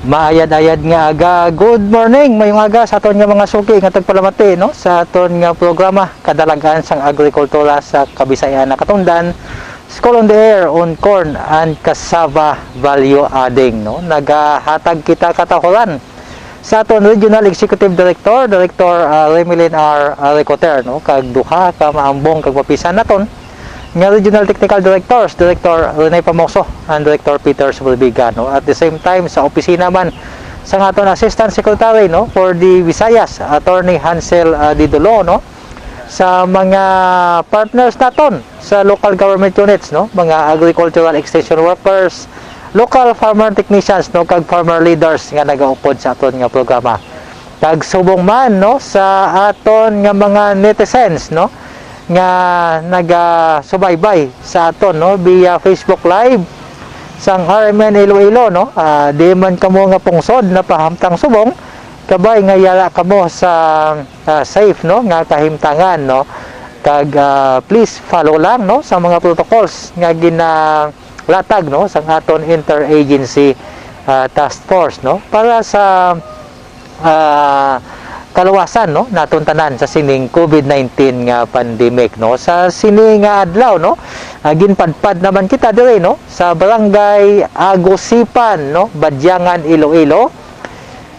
Maayad-ayad nga aga. Good morning, mayong aga sa aton nga mga suki nga tagpalamati no sa aton nga programa kadalagan sang agrikultura sa Kabisayan na Katundan. School on the Air on Corn and Cassava Value Adding no. Nagahatag kita katahulan sa aton Regional Executive Director, Director Remilin R. Recoter no kag duha ka maambong kag mapisan naton nga Regional Technical Directors, Director Rene Pamoso and Director Peter Subulbiga no. At the same time sa opisina man sa aton Assistant Secretary no for the Visayas, Attorney Hansel Didulo no. Sa mga partners naton sa local government units no, mga agricultural extension workers, local farmer technicians no kag farmer leaders nga nagaupod sa aton nga programa. Kag subong man no sa aton nga mga netizens no nga naga-subaybay sa aton no via Facebook Live sang RMN Iloilo no. Di man kamo nga pungsod na pahamtang subong kabay nga yala kamo sa safe no nga kahimtangan no kag please follow lang no sa mga protocols nga ginalatag no sang aton interagency task force no para sa kaluwasan no naton tanan sa sining COVID-19 nga pandemic no. Sa sining adlaw no ginpadpad naman kita dire no sa Barangay Agusipan no, Badyangan, Iloilo.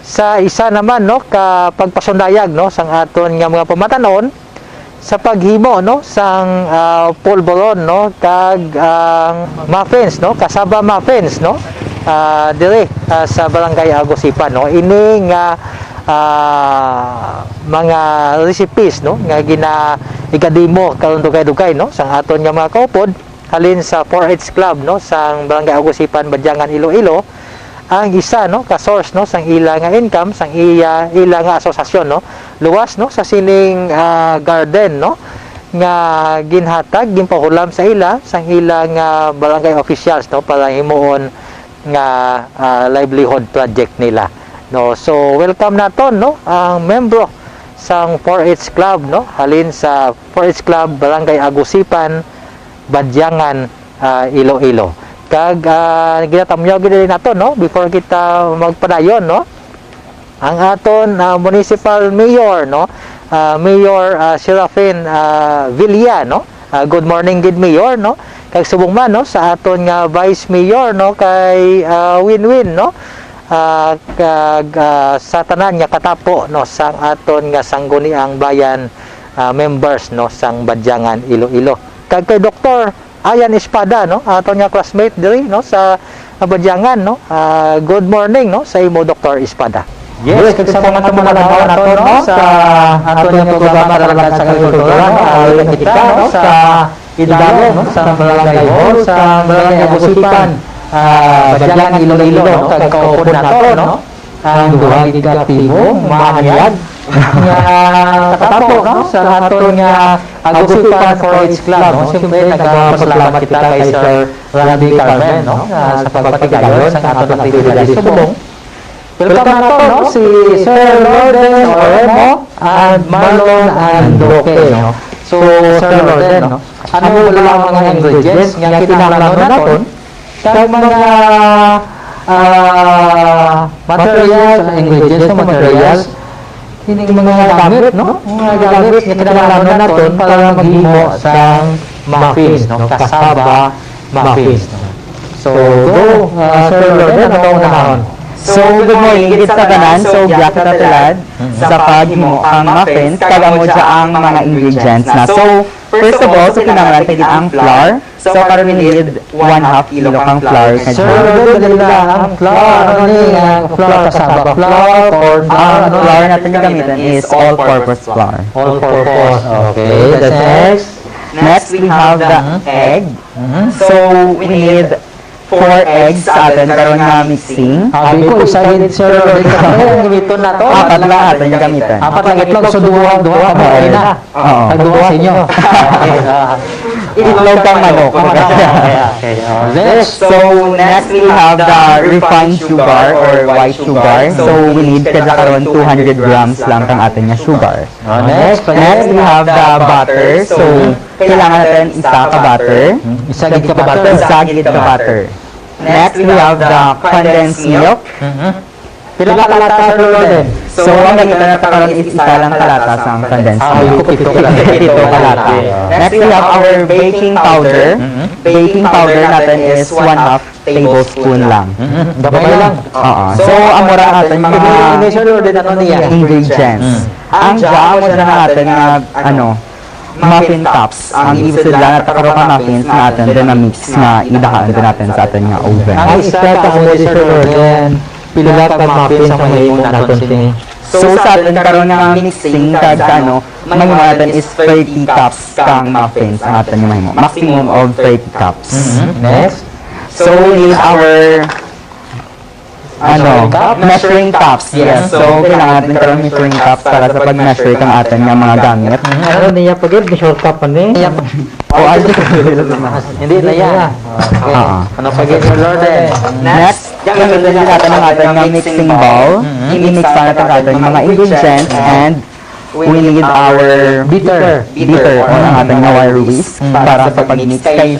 Sa isa naman no ka pagpasundayag no sang aton nga mga pamatanon sa paghimo no sang pulboron no kag muffins no, cassava muffins no dire sa Barangay Agusipan no. Ini nga mga recipes no nga igadimo karon dugay-dugay no sang aton nga mga kaupod halin sa 4H Club no sang Barangay Agusipan, Badyangan, Iloilo. Ang isa no ka source no sang ila nga income sang ila nga asosasyon no luwas no sa sining garden no nga ginhatag ginpahulam sa ila sang ila nga barangay officials no para himuon nga livelihood project nila no. So welcome naton no ang membro sang 4H Club no halin sa 4H Club Barangay Agusipan, Badyangan, Iloilo. Kag ginatamyaw gid naton no before kita magpadayon no ang aton municipal mayor no Mayor Serafin Villa no. Good morning gid mayor no. Kag subong man no sa aton nga vice mayor no kay Winwin no. Kag sa tanan nga katapo no sang aton nga sangguniang bayan members no sang Badyangan, Iloilo. Kag kay Dr. Ayan Espada no aton nga classmate diri no sa Badyangan no. Good morning no sa imo Dr. Espada. Yes, kag sa mga tumalabaw naton no sa aton nga programa dalagan sa agrikultura no kita no sa Idalo no sa Barangay Hall sa Barangay Agusipan, Badyangan, Iloilo no kag kaupod naton no ang duha gid ka timo maanyag nga katapo no sa aton nga Agusipan 4H Club no. Siyempre nagpasalamat kita kay Sir Randy Carmen no sa pagpatigayon sa aton aktibidad sa subong. Welcome nato no si Sir Lorden Oremo and Marlon Andoque no. So Sir Lorden no ano lang mga ingredients nga kinahanglan naton kag mga materials, ingredients no materials kining mga gamit no mga gamit nga kinahanglan naton para maghimo sang muffins no cassava muffins no. So go Sir Lorden ano unahon? So good morning gid sa tanan. So giya kita tulad sa paghimo ang muffins kag amo ang mga ingredients na. So first of all, so kinahanglan gid ang flour. So karon we need 1/2 kilo kang flour. Sir Lorden ang flour ano ni flour cassava flour or Ang flour natin gamitin is all-purpose flour. all purpose. Okay, that's next. Next we have the egg. So we need 4 eggs sa atin karon nga mixing. Sabi ko isa gid Sir Lorden ang gamiton nato. Apat lang atin gamitin. Apat lang itlog so duha ka mo ay na. Oo. Tagduha sa inyo. Itlog kang manok. Okay. Next. So next we have the refined sugar or white sugar. So we need kada karon 200 grams lang kang atin nga sugar. Next Next we have the butter. So kailangan natin isa ka butter. Isa gid ka butter. Isa gid ka butter. Next we have the condensed milk. Pila kalata Sir Lorden? So, ang ganito na karon is isa lang kalata sa condensed Ah, milk. pito kalata. Pito kalata. Next, we have our baking powder. Baking powder natin is 1/2 tablespoon lang. Gamay lang. Oo. So, ang mura natin Ini mga Sir Lorden, ano niya? ingredients. Ang jam mo na natin nga, muffin cups. Ang ibig lang natin karoon ka muffins na atin din na mix na idahaan din natin sa atin nga oven. Ang isa ka mo Sir Lorden, pila ka muffin sa mahimo naton sini. So, sa atin karoon nga mixing kag mahimo natin is 30 cups kang muffins ang atin yung mahimo. Maximum of 30 cups. Next. So, we need our measuring cups. Yes. So, kailangan natin karoon measuring cups para sa pag-measure kang atin nga mga gamit. Ano niya pagid ni short cup ni? O, ano Hindi na yan. Okay. Ano pagid Sir Lorden? Next, gamitin natin ang ating nga mixing bowl. I-mix pa natin ang ating mga ingredients and we need our Bitter. bitter o ang ating nga wire whisk para sa pag-mix kay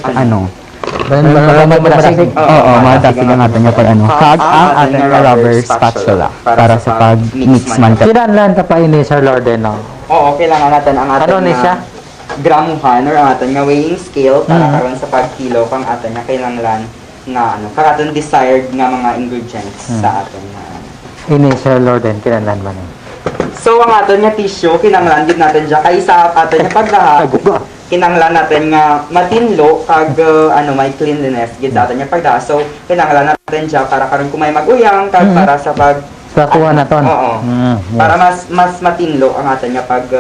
Maraming madasig. Oo, madasig ang ating nga kag ang ating nga rubber spatula para sa pag-mix man ka. Kinahanglan ta pa ini Sir Lorden no. Oo, kailangan natin ang ating Ano ni siya? gramuhan or ang ating nga weighing scale para karon sa pagkilo kang ating nga kailangan nga kang ating desired nga mga ingredients sa ating Ini Sir Lorden kinahanglan man ni. So, ang aton nga tissue, kinanglan gid natin dyan. Kaya sa aton nga pagdaha, kinanglan natin nga matinlo, kag may cleanliness gid aton nga pagdaha. So, kinanglan natin dyan para karon kung may mag-uyang, kag para sa pag... Sa kuha na ton. Oo. Yes. Para mas matinlo ang aton nga pag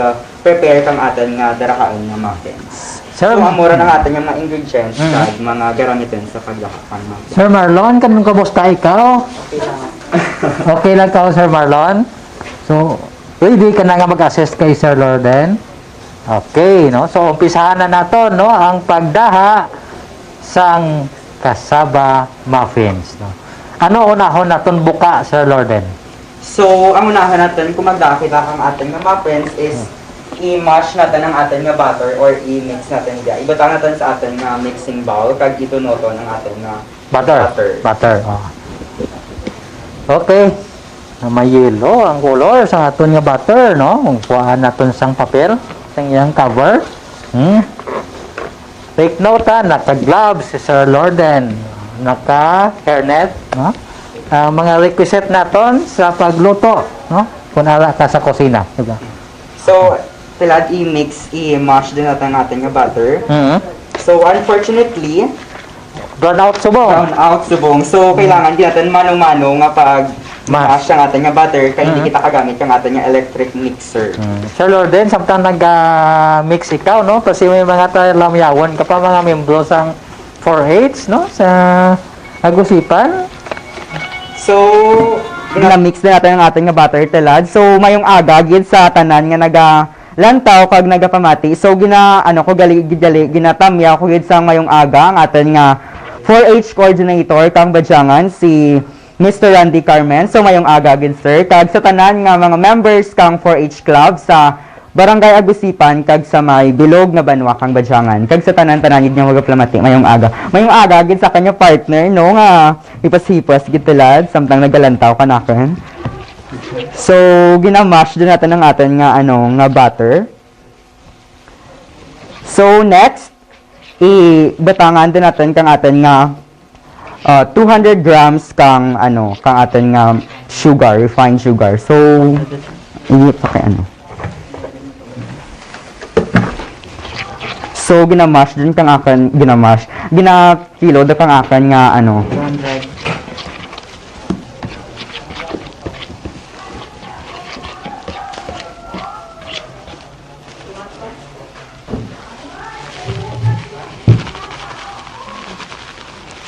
prepare kang aton nga darahaon nga muffins. Sir, So, ang mura ng aton nga mga ingredients, kag mga gamitin sa pagdaha pang muffins. Sir Marlon, kanong kamusta ikaw? Okay lang ka Sir Marlon? So, ready ka na nga mag-assist kay Sir Lorden? Okay, no? So, umpisahan na nato, no? Ang pagdaha sang cassava muffins, no? Ano unahon naton buka, Sir Lorden? So, ang unahan natin, kung magdakita ang ating nga muffins is i-mash natin ang ating nga butter or i-mix natin diya. Ibutang natin sa ating nga mixing bowl kag itunoto ng ating nga Butter. Oh. Okay. May yellow ang color sa aton nga butter, no? Kung kuhaan naton sang papel, sang iyang cover. Take note naka-gloves si Sir Lorden, naka-hairnet, no? Mga requisite naton sa pagluto, no? Kung ala ka sa kusina, diba? So, tilad i-mash din natin ang ating nga butter. So, unfortunately, Brown out subong. brown out subong. So, kailangan din natin manong-mano nga pag mash ang ating nga butter kaya hindi kita kagamit ang ating nga electric mixer. Sir Lorden, samtang nag-mix ikaw, no? Kasi may mga lamyawon ka pa mga membro sang 4H, no? Sa Agusipan. So, ginamix na natin ang ating nga butter talad. So, mayong aga gid sa tanan nga lantaw kag nagapamati. So, ginatamya ko gid sang mayong aga ang ating nga 4H coordinator kang badyangan si Mr. Randy Carmen. So, mayong aga gid sir. Kag sa tanan nga mga members kang 4H club sa Barangay Agusipan kag sa may bilog nga banwa kang badyangan. Kag sa tanan-tanan gid nga magaplamati mayong aga. Mayong aga gid sa kanya partner no nga ipas-hipas gid tilad samtang nagalantaw kanaken. So, ginamash din natin ang atin nga nga butter. So, next ibatangan din natin kang atin nga 200 grams kang kang atin nga sugar, refined sugar. So, pa kay So, ginamash din kang akan, ginakilo da kang akan nga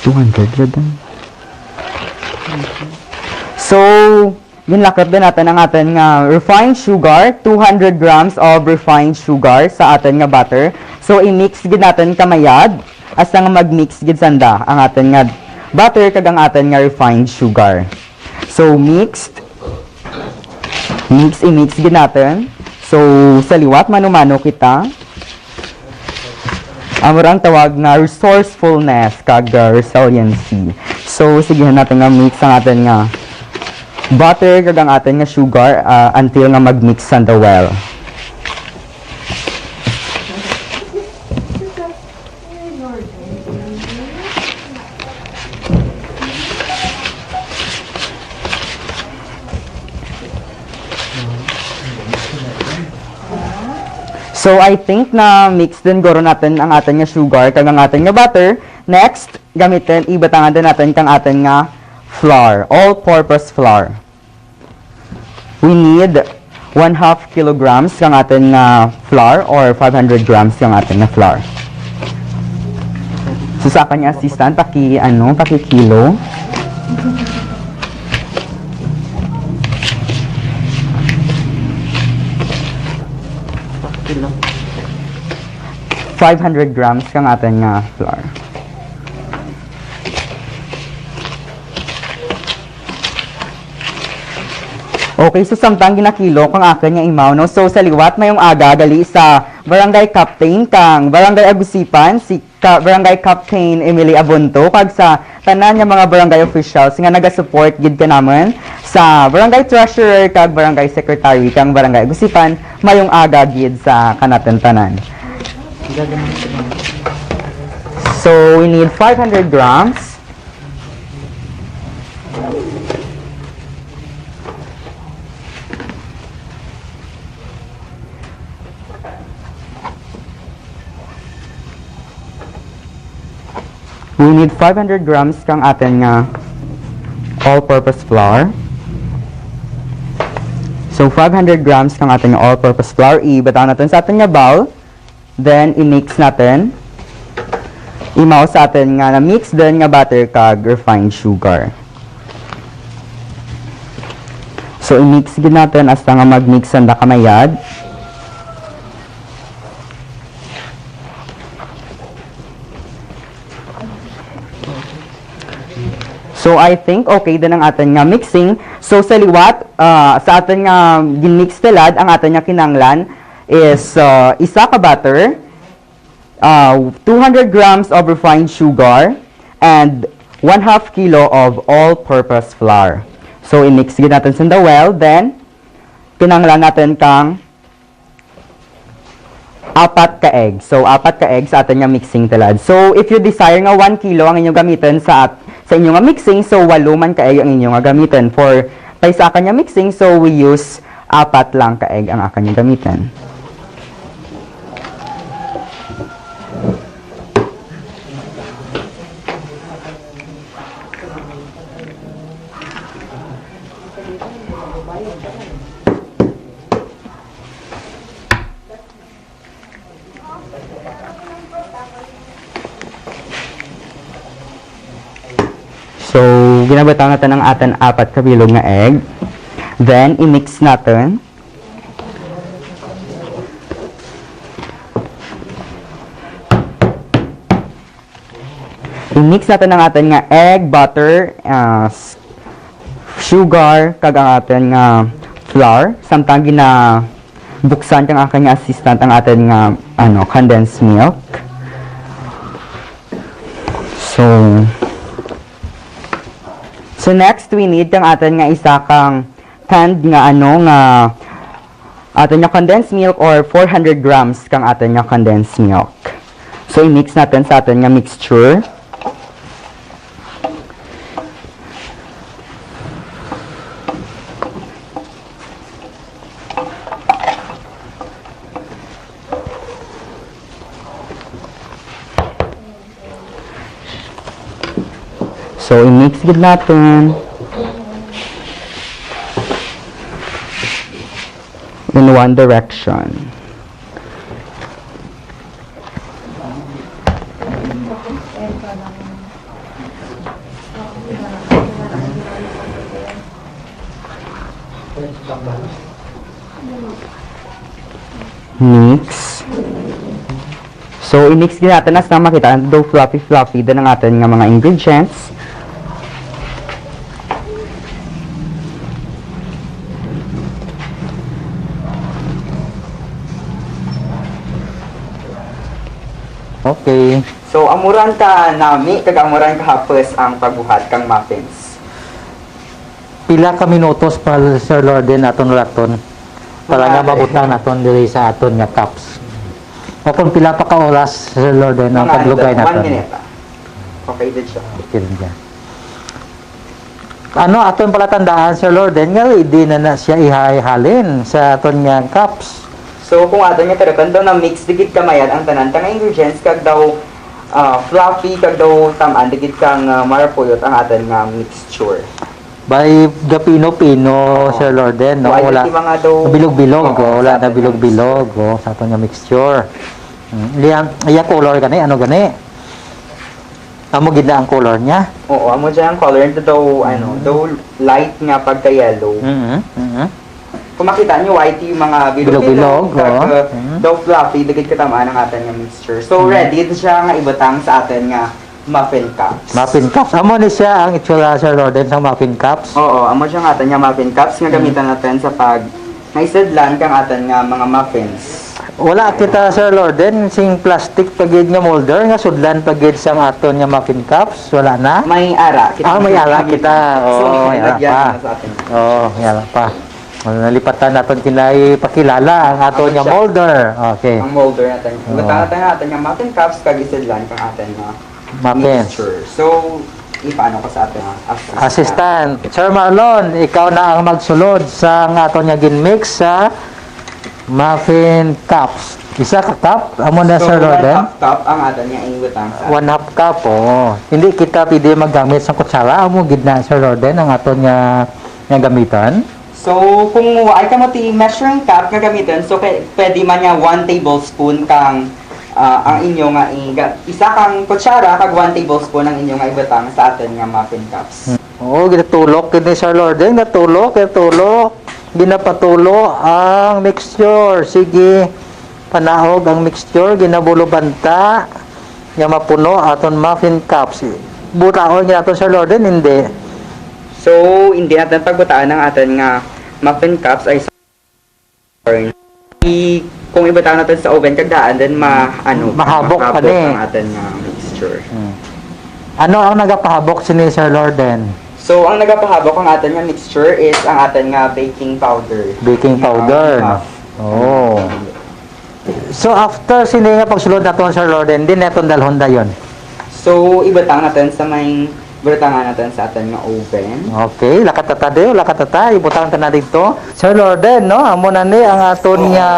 200 lang. So, ginlakot din natin ang atin nga refined sugar, 200 grams of refined sugar sa atin nga butter. So, i-mix gid natin kamayad asa nga mag-mix gid sanda ang atin nga butter kag ang atin nga refined sugar. So, i-mix gid natin. So, sa liwat mano-mano kita. Amurang tawag na resourcefulness kag resiliency. So, sige natin nga mix ang atin nga butter kag ang aton nga sugar until nga mag-mix on the well. So, I think na mix din goro natin ang atin nga sugar kag ang atin nga butter. Next, gamitin, ibatangan din natin kang atin nga flour, all-purpose flour. We need 1/2 kilograms kang atin nga flour or 500 grams kang atin nga flour. So, sa akin assistant, paki-kilo. Kilo. 500 grams kang atin nga flour. Okay, so samtang ginakilo kang akin nga imaw, no? So, sa liwat mayong aga, gali sa Barangay Captain kang Barangay Agusipan, si Barangay Captain Emily Abunto, kag sa tanan nga mga barangay officials nga naga-support gid ka naman sa Barangay Treasurer kag Barangay Secretary kang Barangay Agusipan, mayong aga gid sa kanaten tanan. So, we need 500 grams. We need 500 grams kang atin nga all-purpose flour. So, 500 grams kang atin nga all-purpose flour. Ibataw natin sa atin nga bowl. Then, i-mix natin. Imaw sa atin nga na-mix din nga butter kag refined sugar. So, i-mix gid natin hasta nga mag-mix ang kamayad. So, I think okay din ang atin nga mixing. So, sa liwat, sa atin nga ginmix tilad, ang atin nga kinanglan is isa ka butter, 200 grams of refined sugar, and 1/2 kilo of all-purpose flour. So, i-mix gid natin sa the well, then, kinanglan natin kang 4 ka egg. So, 4 ka egg sa atin nga mixing tilad. So, if you desire nga 1 kilo ang inyong gamitin sa inyong nga mixing, so 8 man ka egg ang inyong nga gamitin. For sa akin nga mixing, so we use 4 lang ka egg ang akin nga gamitin. So, ginabataw natin ang atin 4 kabilog nga egg. Then, i-mix natin. I-mix natin ang atin nga egg, butter, sugar, kag ang atin nga flour. Samtang buksan kang akin nga assistant ang atin nga condensed milk. So next, we need kang atin nga isa kang canned nga atin nga condensed milk or 400 grams kang atin nga condensed milk. So, i-mix natin sa atin nga mixture. So, i-mix gid natin in one direction. Mix. So, i-mix din natin as na makita do fluffy din ang atin nga mga ingredients. Okay. So, amuran ka nami, kag amuran ka hapos ang pagbuhat kang muffins. pila ka minutos pa Sir Lorden aton laton. Talaga mabutang naton diri sa aton nga cups. O kung pila pa ka oras Sir Lorden ang paglugay 1 naton. minute. Okay din siya. Okay rin dyan. Ano aton pala tandaan Sir Lorden nga hindi na siya ihalin sa aton nga cups. So kung ato niya tarakan daw na mix digit kamayan ang tanan tang ingredients kag daw fluffy kag daw tamaan digit kang marapuyot ang aton nga mixture. By gapino-pino Sir Lorden no Wala wala di mga daw bilog-bilog Oo, wala sa na aton bilog-bilog sa aton nga mixture. Iya color gani ano gani? Amo gid na ang color niya. Oo, amo dyan ang color ito daw daw light nga pagka yellow. Kung makita niyo white yung mga Bilog-bilog, bilog-bilog kag oo. daw fluffy digit katamaan ang aton nga mixture. So ready ito siya nga ibutang sa aton nga muffin cups. Muffin cups. Amo ni siya ang itsura Sir Lorden sa muffin cups. Oo, amo siya nga aton nga muffin cups nga gamitan natin sa pag naisadlan kang aton nga mga muffins. Wala kita Sir Lorden sing plastic pagid nga molder nga sudlan pagid sa aton nga muffin cups. Wala na. May ara. May ara kita. So, Oo, may ara lagyan pa. na sa atin. Oo, may ara pa. Nalipatan naton kinay pakilala ang aton nga molder. Okay. Ang molder natin. Oo. Ibutang natin nga muffin cups kag isadlan kang aton nga Muffins. mixture. So, ipaano ko sa atin nga Assistant. Sir Marlon, ikaw na ang magsulod sa nga aton nga ginmix sa muffin cups. Isa ka cup, amo na So, Sir 1 Lorden. half cup ang aton nga ibutang sa 1/2 cup, oh. Hindi kita pwede maggamit sa kutsara, amo gid na Sir Lorden ang aton nga gamitan. So, kung ay ka mo ti measuring cup nga gamiton, so pwede man nga 1 tablespoon kang ang inyo nga isa kang kutsara kag 1 tablespoon ang inyo nga ibutang sa aton nga muffin cups. Oo, ginatulok kini Sir Lorden, ginatulok. Ginapatulo ang mixture. Sige, panahog ang mixture, ginabulo banta, nga mapuno aton muffin cups. Butaon niya aton Sir Lorden, hindi. So, hindi natin pagbutaan ng aton nga muffin cups ay kung ibutang natin sa oven kagdaan then Mahabok pa mahabok din. ang aton nga mixture. Ano ang nagapahabok sini Sir Lorden? So, ang nagapahabok ang aton nga mixture is ang aton nga baking powder. Baking powder. Nga, Oh. So after sini nga pagsulod naton Sir Lorden, din naton dalhon dayon. So, ibutang natin sa may butangan natin sa aton nga oven. Okay, lakatata dayo, lakatata, ibutang ta na dito. Sir Lorden, no, amo na ni ang aton nga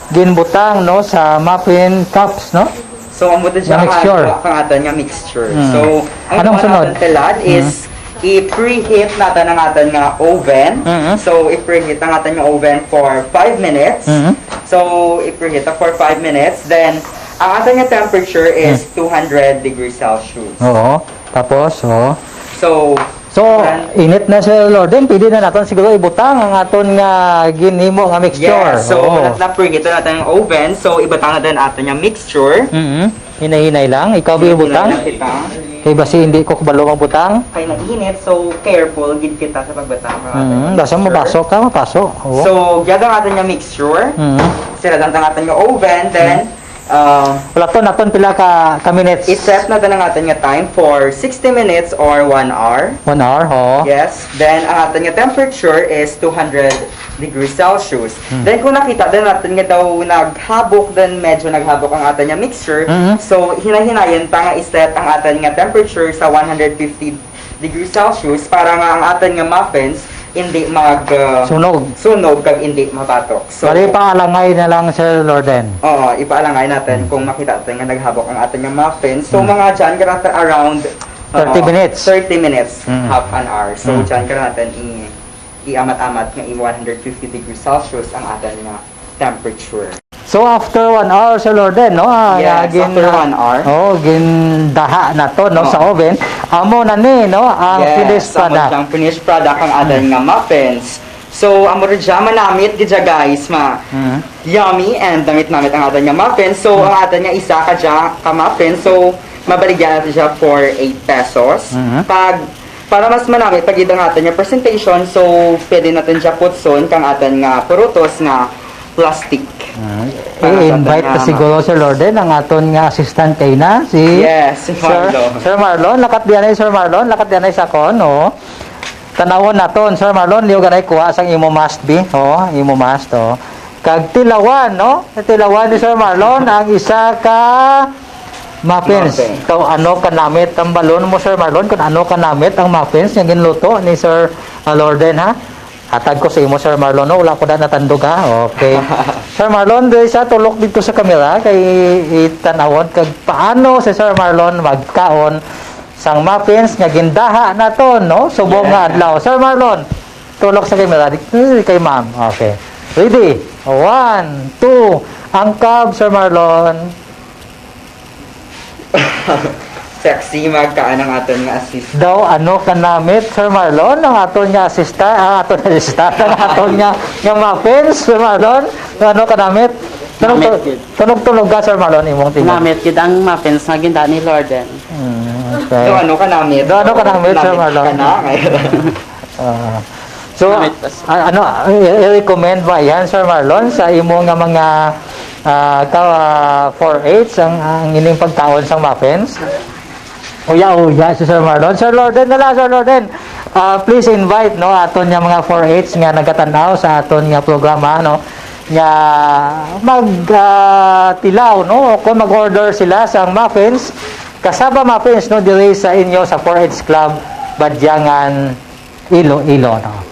ginbutang no sa muffin cups, no? So, ang buto siya Nga mixture. ang aton nga mixture. Hmm. So, ang Anong ginawa sunod? natin tilad is i-preheat natin ang aton nga oven. Mhm. So, i-preheat ang aton nga oven for 5 minutes. Mhm. So, i-preheat for 5 minutes. Then, ang aton nga temperature is 200 degrees Celsius. Oo. Tapos, oh. So, Init na Sir Lorden, pwede na naton siguro ibutang ang aton nga ginhimo nga mixture. yes. So, Oo. na-preheat na natin ang oven. So, ibutang natin ang aton nga mixture. Hinay-hinay lang, ikaw ba ibutang? Kay basi hindi ko kabalo magbutang. Kay nag-init, so careful gid kita sa pagbutang ng ating Basta mixture. mapasok ka, mapasok. Oo. So, gyud ang aton nga mixture. Sila ang aton nga oven, then Wala to naton pila ka minutes. i-set natin ang aton nga time for 60 minutes or 1 hour. 1 hour, ho. Yes. Then, ang aton nga temperature is 200 degrees Celsius. Then, kung nakita din natin nga daw naghabok, then medyo naghabok ang aton nga mixture. So, hinahinayan pa nga i-set ang aton nga temperature sa 150 degrees Celsius para nga ang aton nga muffins hindi Sunog. kag hindi mabatok. So, Bali paalangay na lang Sir Lorden. oo, ipaalangay natin kung makita natin nga naghabok ang ating nga muffins. So, mga dyan ka natin around 30 minutes. 30 minutes, half an hour. So, Mm. dyan ka natin i-amat-amat nga i-150 degrees Celsius ang ating nga temperature. So after 1 hour Sir Lorden, no? Yes, after 1 hour. Oh, gindaha na to no Oo. sa oven. Amo na ni no ang finished product. ang finished product ang ating nga muffins. So, amo rin dyan manamit gidya guys, yummy and damit-namit ang ating nga muffins. So, ang ating nga isa ka dyan ka muffin. So, mabaligyan natin siya for 8 pesos. Para mas manamit pag ang ating nga presentation, so pwede natin siya putson kang ating nga purutos nga plastic. I-invite pa siguro Sir Lorden ang aton nga assistant kay na si Yes, si Marlon. Sir Marlon, lakat diyan ay Sir Marlon, lakat diyan ay sa kon, no? tanawon naton Sir Marlon, liyo ganay kuha sang imo must be. Oh, imo must oh. Kag tilawan, no? Tilawan ni Sir Marlon ang isa ka muffins. Muffin. So, ano ka namit ang balon mo, Sir Marlon? Kung ano ka namit ang muffins yung ginluto ni Sir Lorden, ha? Hatag ko sa imo, Sir Marlon. No? Wala ko na natandog, ha? Okay. Sir Marlon, dahil siya tulok dito sa kamera kay itanawon kag paano si Sir Marlon magkaon sang muffins nga gindaha na to, no? Subong nga adlaw. Sir Marlon, tulok sa kamera. Kay ma'am. Okay. Ready? 1, 2. Angkab, Sir Marlon. Sexy magkaan ang aton nga assist. Daw ano ka namit, Sir Marlon, ang aton nga ang aton nga muffins, Sir Marlon, ano ka namit? Tunog ka, Sir Marlon, imong tingin. Namit gid ang muffins nga ginda ni Lorden. Okay. Do ano ka namit? Do ano ka namit, Sir Marlon? Ka na, ngayon. So, ano, i-recommend ba yan, Sir Marlon, sa imo nga mga 4-8 ang ining pagkaon sang muffins? Uya, si Sir Marlon. Sir Lorden nala, Sir Lorden. Please invite, no, aton nga mga 4-8 nga nagatanaw sa aton nga programa, no, nga tilaw, no, kung mag-order sila sa muffins, kasaba muffins, no, diri sa inyo sa 4-8 Club, Badyangan, Iloilo, no.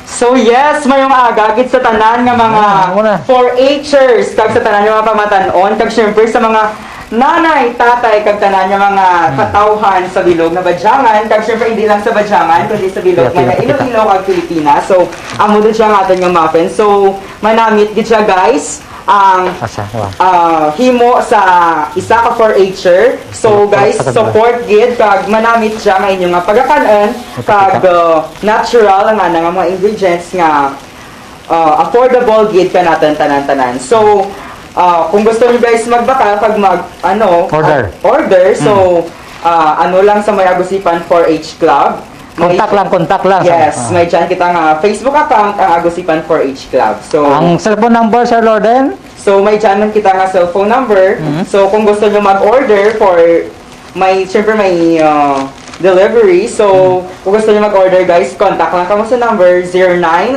So yes, mayong agagit sa tanan nga mga Muna. 4-Hers kag sa tanan nga mga pamatanon kag syempre sa mga nanay, tatay kag tanan nga mga katawhan sa bilog na Badyangan kag syempre hindi lang sa Badyangan kundi sa bilog nga Iloilo kag Pilipinas. So amo din siya nga aton nga muffin. So manamit gid siya guys ang Asa, wow. himo sa isa ka 4-Her. So guys, support gid kag manamit siya nga inyong nga pagakanon kag natural nga nga mga ingredients nga affordable gid ka natin tanan-tanan. So kung gusto niyo guys magbaka kag order so ano lang sa May Agusipan 4-H Club. Contact lang. Yes, may dyan kita nga Facebook account ang Agusipan 4-H Club. So Ang cellphone number, Sir Lorden? So may dyan man kita nga cellphone number. So kung gusto nyo mag-order for syempre may delivery. So kung gusto nyo mag-order guys, contact lang kamo sa number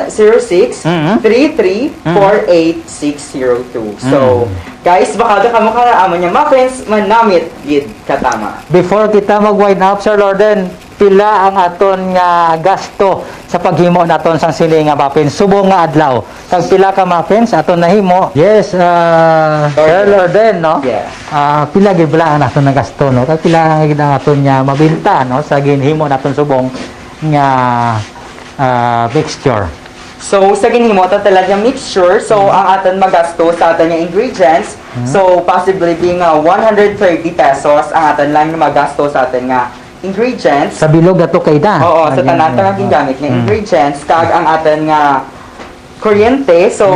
0906-3348-602. So guys, baka da kamo karaamon niya muffins manamit gid katama. Before kita mag-wind up, Sir Lorden, pila ang aton nga gasto sa paghimo naton sang sili nga muffins subong nga adlaw. Kag pila ka muffins aton nahimo? Yes, Sir Lorden, no? Yeah. Pila gid pala ang aton nga gasto, no? Kag pila gid ang aton nga mabenta, no, sa ginhimo naton subong nga mixture. So, sa ginhimo ta talaga mixture, so ang aton magasto sa aton nga ingredients, so possibly being 130 pesos ang aton lang magasto sa aton nga ingredients. Sa bilog ato kay da. Oo, sa tanan nga gingamit nga ingredients kag ang aton nga kuryente, so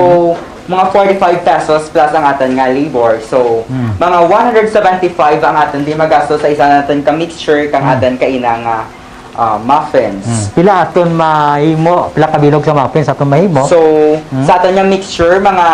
mga 45 pesos plus ang aton nga labor. So, mga 175 ang aton di magasto sa isa naton ka mixture kang aton kainang muffins. Pila aton mahimo, pila ka bilog sa muffins aton mahimo? So, sa aton nga mixture, mga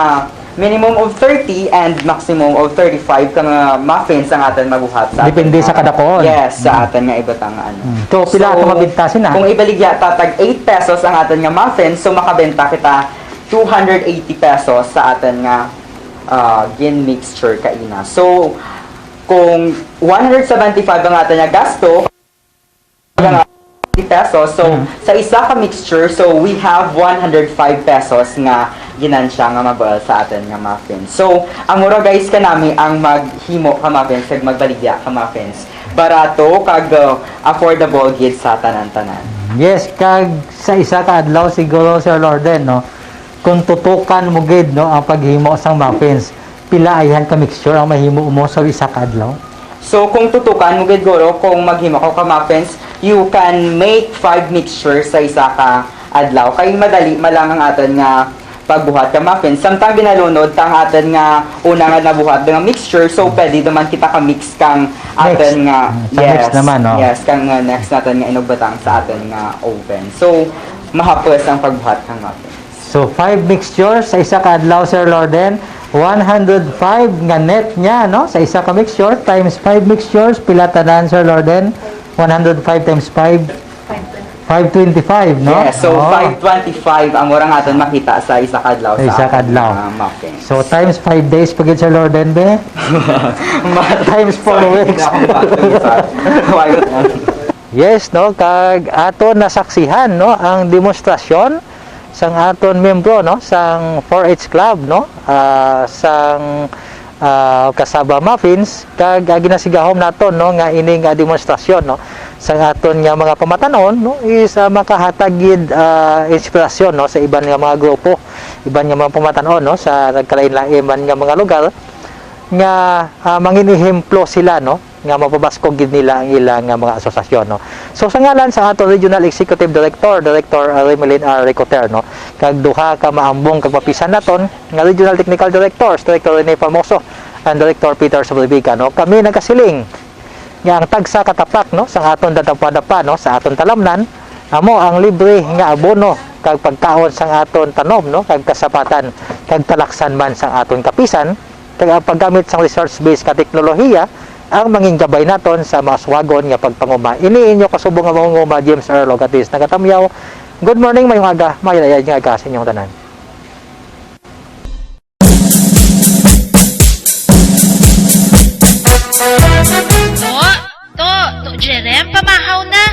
minimum of 30 and maximum of 35 ka mga muffins ang aton mabuhat sa aton Depende sa kada koon. Yes, sa aton nga ibatang ano. So, pila ato mabintasin na? Kung ibaligya tatag 8 pesos ang aton nga muffins, so makabenta kita 280 pesos sa aton nga gin mixture kaina. So, kung 175 ang aton nga gasto, 50 pesos. So, sa isa ka mixture, so we have 105 pesos nga ginansya nga mabal sa atin nga muffins. So, ang mura guys kanami ang maghimo ka muffins kag magbaligya ka muffins. Barato kag affordable gid sa tanan-tanan. Yes, kag sa isa ka adlaw siguro, Sir Lorden, no? Kung tutukan mo gid, no, ang paghimo sang muffins, pila ayhan ka mixture ang mahimo mo sa isa ka adlaw? So, kung tutukan mo gid guro, kung maghimo ka muffins, you can make 5 mixtures sa isa ka adlaw. Kay madali malang ang aton nga pagbuhat ka muffins. Samtang binalunod tang aton nga una nga nabuhat nga mixture, so pwede naman kita ka mix kang aton nga Next naman, no? Yes, kang next naton nga inugbatang sa aton nga oven. So, mahapos ang pagbuhat kang muffins. So, 5 mixtures sa isa ka adlaw, Sir Lorden. 105 nga net niya, no? Sa isa ka mixture times 5 mixtures, pila tanan, Sir Lorden? 105 times 5? 525, no? Yes, so Oo. 525 ang murang aton makita sa isa kadlaw Sa isa kadlaw. muffins. So times 5 days pagid sa Lord be. Times 4 weeks. Yes, no, kag aton nasaksihan, no, ang demonstrasyon sang aton membro, no, sang 4H club, no, sang Kasaba Muffins, kag ginasigahom naton, no, nga ining demonstrasyon, no, sang aton nga mga pamatanon, no, is makahatag gid inspirasyon, no, sa iban nga mga grupo, iban nga mga pamatanon, no, sa nagkalain-lain man nga mga lugar nga manginihemplo sila, no, nga mapabaskog gid nila ang ilang mga asosasyon, no. So sa ngalan sa ato Regional Executive Director Remelin R. Ricoter, no, kag duha ka maambong kag papisan naton nga Regional Technical Directors, Director Rene Formoso and Director Peter Soblibica, no, kami nagkasiling nga ang tagsa katapak, no, sa aton dadapa-dapa, no, sa aton talamnan amo ang libre nga abono kag pagkaon sang aton tanom, no, kag kasapatan kag talaksan man sang aton kapisan kag ang paggamit sang research-based ka teknolohiya ang manging gabay naton sa mga suwagon nga pagpanguma. Ini inyo kasubong nga mangunguma James R. Logatis nagatamyaw. Good morning, mayong aga, mayayay nga aga sa inyong tanan. To, Jerem, pamahaw na.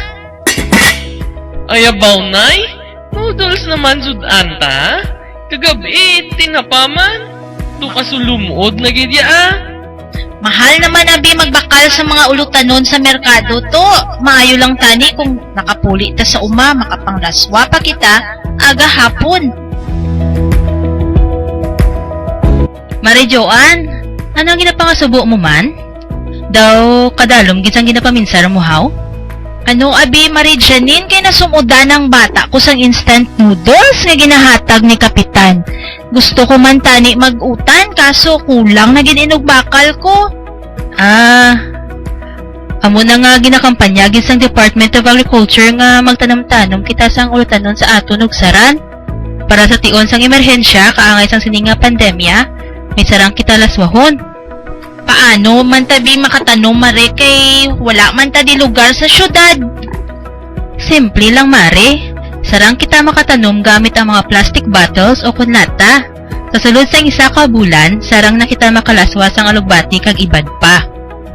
Ayabaw nay? Noodles naman jud anta? Kagabi, tinapaman. Do kasulumod na gidya ah. Mahal naman abi magbakal sa mga ulutanon sa merkado to. Maayo lang tani kung nakapuli ta sa uma, makapanglaswa pa kita, aga hapon. Mari Joan, ano ang ginapangasubo mo man? Daw kadalom gitsang ginapaminsar mo haw? Ano abi Mari Janine kay nasumudan ng bata ko sang instant noodles nga ginahatag ni Kapitan. Gusto ko man tani mag-utan kaso kulang na gininog bakal ko. Amo na nga ginakampanya gid sang Department of Agriculture nga magtanom-tanom kita sang ulutanon sa aton ug saran. Para sa tion sang emerhensya kaangay sang sininga pandemya, may sarang kita laswahon. Paano man tabi makatanom mare kay wala man ta di lugar sa syudad? Simple lang mare. Sarang kita makatanom gamit ang mga plastic bottles o kunlata. Sa sulod sang isa ka bulan, sarang na kita makalaswa sang alugbati kag ibad pa.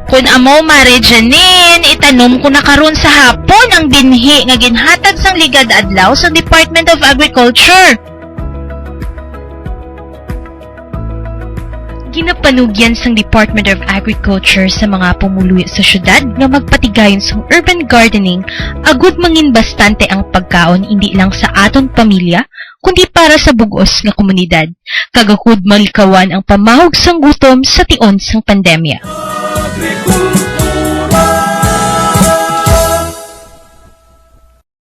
Kun amo mare Janine, itanom ko na karon sa hapon ang binhi nga ginhatag sang ligad adlaw sa Department of Agriculture. Ginapanugyan sang Department of Agriculture sa mga pumuluyo sa syudad nga magpatigayon sa urban gardening agud mangin bastante ang pagkaon hindi lang sa aton pamilya kundi para sa bugos nga komunidad kagakod malikawan ang pamahog sang gutom sa tion sang pandemya.